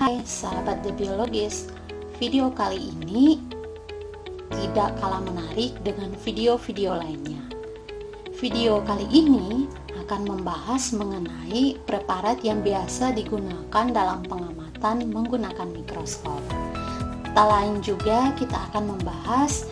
Hai sahabat The Biologis, video kali ini tidak kalah menarik dengan video-video lainnya. Video kali ini akan membahas mengenai preparat yang biasa digunakan dalam pengamatan menggunakan mikroskop. Tak lain juga kita akan membahas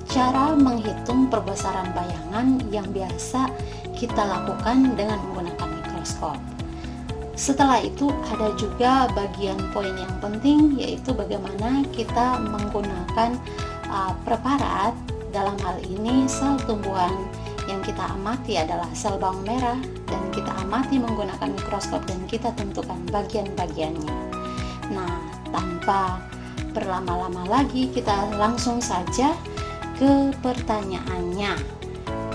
cara menghitung perbesaran bayangan yang biasa kita lakukan dengan menggunakan mikroskop. Setelah itu ada juga bagian poin yang penting, yaitu bagaimana kita menggunakan preparat. Dalam hal ini sel tumbuhan yang kita amati adalah sel bawang merah, dan kita amati menggunakan mikroskop dan kita tentukan bagian-bagiannya. Nah, tanpa berlama-lama lagi, kita langsung saja ke pertanyaannya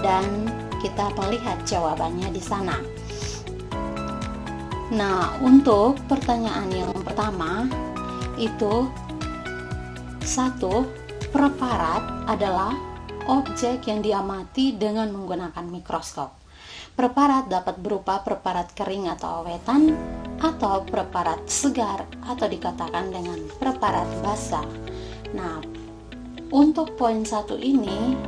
dan kita melihat jawabannya di sana. Nah, untuk pertanyaan yang pertama itu, satu, preparat adalah objek yang diamati dengan menggunakan mikroskop. Preparat dapat berupa preparat kering atau awetan, atau preparat segar, atau dikatakan dengan preparat basah. Nah, untuk poin satu ini,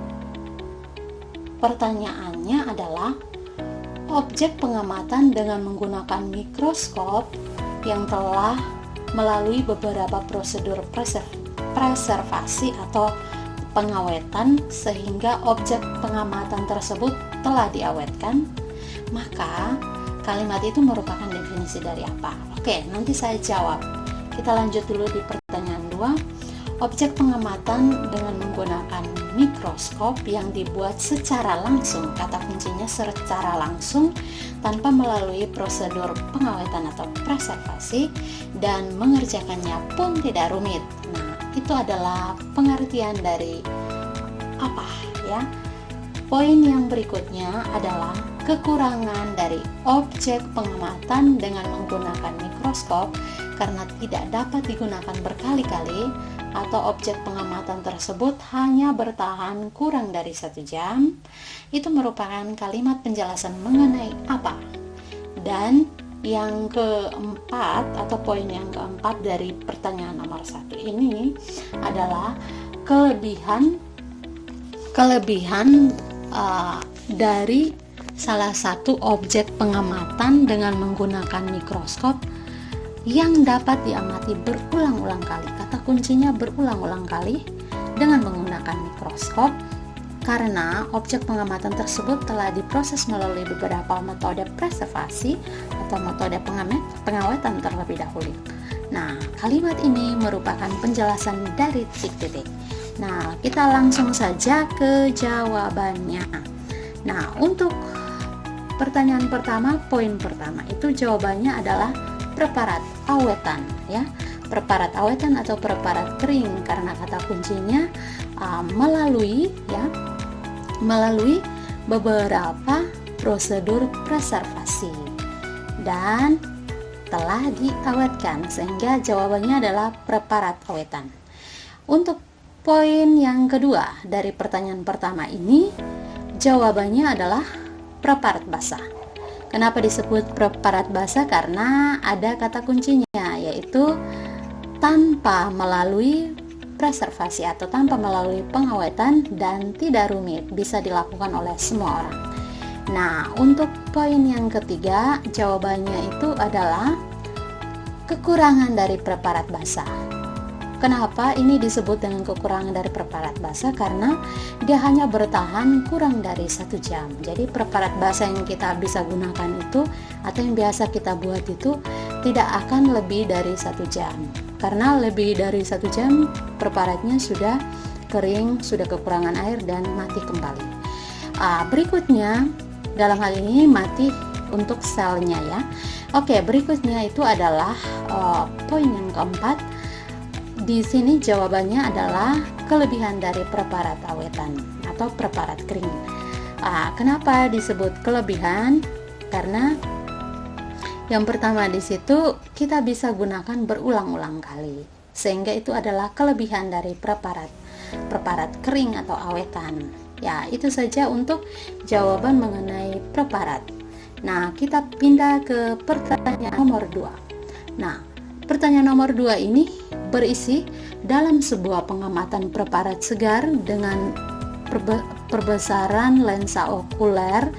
pertanyaannya adalah objek pengamatan dengan menggunakan mikroskop yang telah melalui beberapa prosedur preservasi atau pengawetan sehingga objek pengamatan tersebut telah diawetkan, maka kalimat itu merupakan definisi dari apa? Oke, nanti saya jawab. Kita lanjut dulu di pertanyaan 2. Objek pengamatan dengan menggunakan mikroskop yang dibuat secara langsung, kata kuncinya secara langsung, tanpa melalui prosedur pengawetan atau preservasi, dan mengerjakannya pun tidak rumit. Nah, itu adalah pengertian dari apa ya? Poin yang berikutnya adalah kekurangan dari objek pengamatan dengan menggunakan mikroskop karena tidak dapat digunakan berkali-kali, atau objek pengamatan tersebut hanya bertahan kurang dari 1 jam. Itu merupakan kalimat penjelasan mengenai apa. Dan yang keempat, atau poin yang keempat dari pertanyaan nomor 1 ini adalah kelebihan dari salah satu objek pengamatan dengan menggunakan mikroskop yang dapat diamati berulang-ulang kali. Kata kuncinya berulang-ulang kali dengan menggunakan mikroskop, karena objek pengamatan tersebut telah diproses melalui beberapa metode preservasi atau metode pengawetan terlebih dahulu. Nah, kalimat ini merupakan penjelasan dari titik-titik. Nah, kita langsung saja ke jawabannya. Nah, untuk pertanyaan pertama, poin pertama itu jawabannya adalah preparat awetan, ya. Preparat awetan atau preparat kering, karena kata kuncinya melalui beberapa prosedur preservasi dan telah diawetkan, sehingga jawabannya adalah preparat awetan. Untuk poin yang kedua dari pertanyaan pertama ini, jawabannya adalah preparat basah. Kenapa disebut preparat basah? Karena ada kata kuncinya, yaitu tanpa melalui preservasi atau tanpa melalui pengawetan dan tidak rumit, bisa dilakukan oleh semua orang. Nah, untuk poin yang ketiga, jawabannya itu adalah kekurangan dari preparat basah. Kenapa ini disebut dengan kekurangan dari preparat basah? Karena dia hanya bertahan kurang dari 1 jam. Jadi preparat basah yang kita bisa gunakan itu, atau yang biasa kita buat itu, tidak akan lebih dari 1 jam. Karena lebih dari 1 jam preparatnya sudah kering, sudah kekurangan air dan mati kembali. Berikutnya, dalam hal ini mati untuk selnya, ya. Oke, berikutnya itu adalah poin yang keempat. Di sini jawabannya adalah kelebihan dari preparat awetan atau preparat kering. Kenapa disebut kelebihan? Karena yang pertama di situ kita bisa gunakan berulang-ulang kali, sehingga itu adalah kelebihan dari preparat kering atau awetan. Ya, itu saja untuk jawaban mengenai preparat. Nah, kita pindah ke pertanyaan nomor 2. Nah, pertanyaan nomor 2 ini berisi dalam sebuah pengamatan preparat segar dengan perbesaran lensa okuler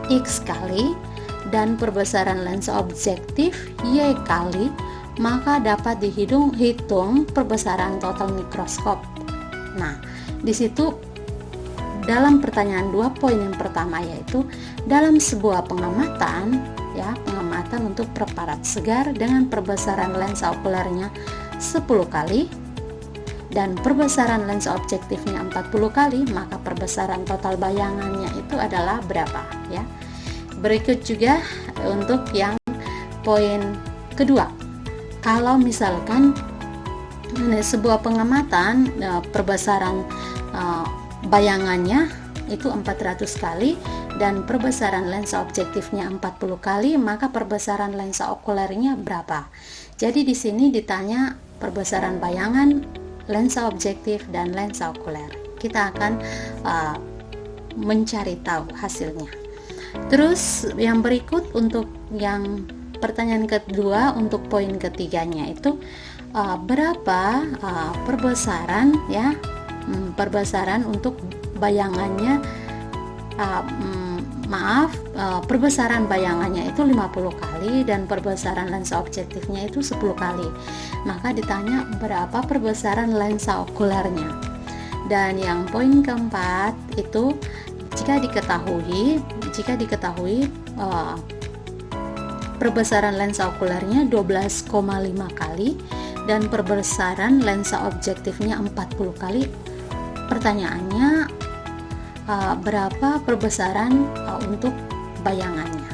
X kali dan perbesaran lensa objektif Y kali, maka dapat dihitung perbesaran total mikroskop. Nah, di situ dalam pertanyaan 2 poin yang pertama yaitu dalam sebuah pengamatan untuk preparat segar dengan perbesaran lensa okulernya 10 kali dan perbesaran lensa objektifnya 40 kali, maka perbesaran total bayangannya itu adalah berapa ya. Berikut juga untuk yang poin kedua. Kalau misalkan sebuah pengamatan perbesaran bayangannya itu 400 kali dan perbesaran lensa objektifnya 40 kali, maka perbesaran lensa okulernya berapa? Jadi di sini ditanya perbesaran bayangan, lensa objektif dan lensa okuler. Kita akan mencari tahu hasilnya. Terus yang berikut untuk yang pertanyaan kedua, untuk poin ketiganya itu berapa perbesaran perbesaran untuk bayangannya perbesaran bayangannya itu 50 kali dan perbesaran lensa objektifnya itu 10 kali. Maka ditanya berapa perbesaran lensa okulernya. Dan yang poin keempat itu jika diketahui perbesaran lensa okulernya 12,5 kali dan perbesaran lensa objektifnya 40 kali. Pertanyaannya berapa perbesaran untuk bayangannya.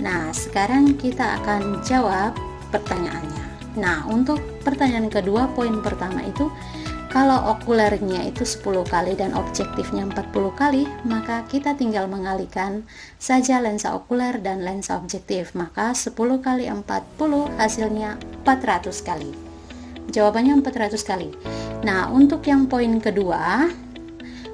Nah, sekarang kita akan jawab pertanyaannya. Nah, untuk pertanyaan kedua, poin pertama itu kalau okulernya itu 10 kali dan objektifnya 40 kali, maka kita tinggal mengalihkan saja lensa okuler dan lensa objektif. Maka 10 kali 40 hasilnya 400 kali. Jawabannya 400 kali. Nah, untuk yang poin kedua,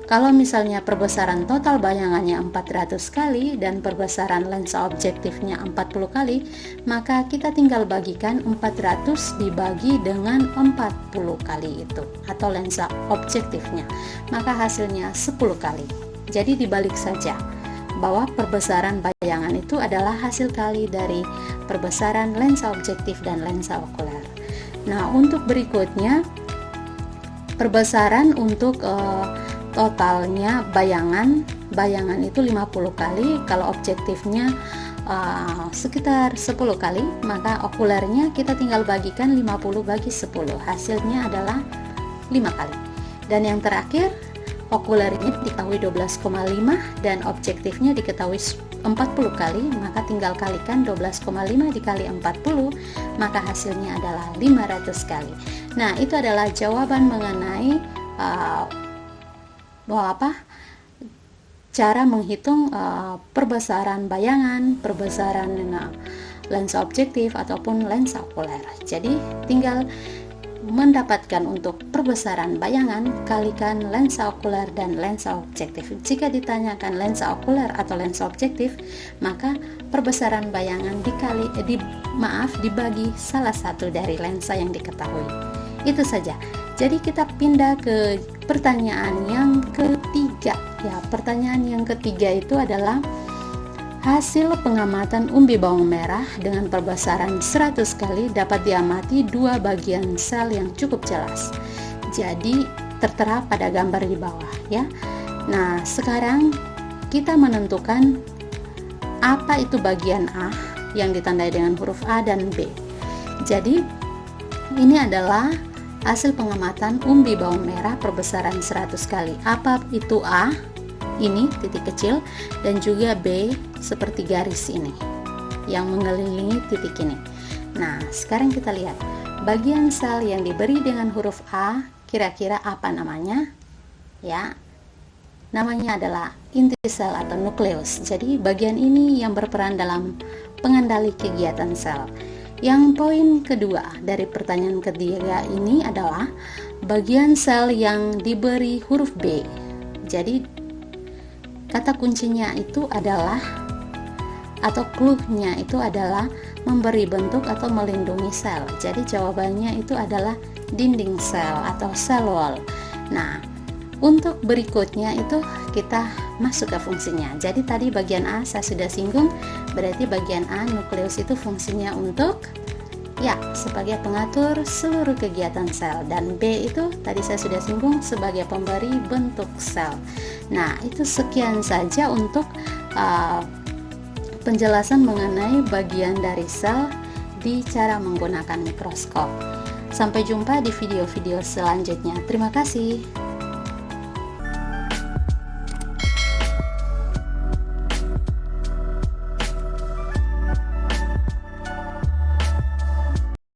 kalau misalnya perbesaran total bayangannya 400 kali dan perbesaran lensa objektifnya 40 kali, maka kita tinggal bagikan 400 dibagi dengan 40 kali itu, atau lensa objektifnya. Maka hasilnya 10 kali. Jadi dibalik saja, bahwa perbesaran bayangan itu adalah hasil kali dari perbesaran lensa objektif dan lensa okuler. Nah, untuk berikutnya, perbesaran untuk totalnya bayangan itu 50 kali, kalau objektifnya sekitar 10 kali, maka okulernya kita tinggal bagikan 50 bagi 10, hasilnya adalah 5 kali. Dan yang terakhir, okulernya diketahui 12,5 dan objektifnya diketahui 40 kali, maka tinggal kalikan 12,5 dikali 40, maka hasilnya adalah 500 kali. Nah, itu adalah jawaban mengenai cara menghitung perbesaran bayangan, perbesaran lensa objektif ataupun lensa okuler. Jadi tinggal mendapatkan untuk perbesaran bayangan kalikan lensa okuler dan lensa objektif. Jika ditanyakan lensa okuler atau lensa objektif, maka perbesaran bayangan dibagi salah satu dari lensa yang diketahui. Itu saja. Jadi kita pindah ke pertanyaan yang ketiga. Ya, pertanyaan yang ketiga itu adalah hasil pengamatan umbi bawang merah dengan perbesaran 100 kali dapat diamati dua bagian sel yang cukup jelas. Jadi tertera pada gambar di bawah ya. Nah, sekarang kita menentukan apa itu bagian A yang ditandai dengan huruf A dan B. Jadi ini adalah hasil pengamatan umbi bawang merah perbesaran 100 kali. Apa itu A? Ini titik kecil, dan juga B seperti garis ini yang mengelilingi titik ini. Nah, sekarang kita lihat bagian sel yang diberi dengan huruf A, kira-kira apa namanya? Ya, namanya adalah inti sel atau nukleus. Jadi bagian ini yang berperan dalam pengendali kegiatan sel. Yang poin kedua dari pertanyaan ketiga ini adalah bagian sel yang diberi huruf B. Jadi kata kuncinya itu adalah, atau clue-nya itu adalah memberi bentuk atau melindungi sel. Jadi jawabannya itu adalah dinding sel atau cell wall. Nah, untuk berikutnya itu kita masuk ke fungsinya. Jadi tadi bagian A saya sudah singgung, berarti bagian A nukleus itu fungsinya untuk sebagai pengatur seluruh kegiatan sel, dan B itu tadi saya sudah singgung sebagai pemberi bentuk sel. Nah, itu sekian saja untuk penjelasan mengenai bagian dari sel di cara menggunakan mikroskop. Sampai jumpa di video-video selanjutnya. Terima kasih.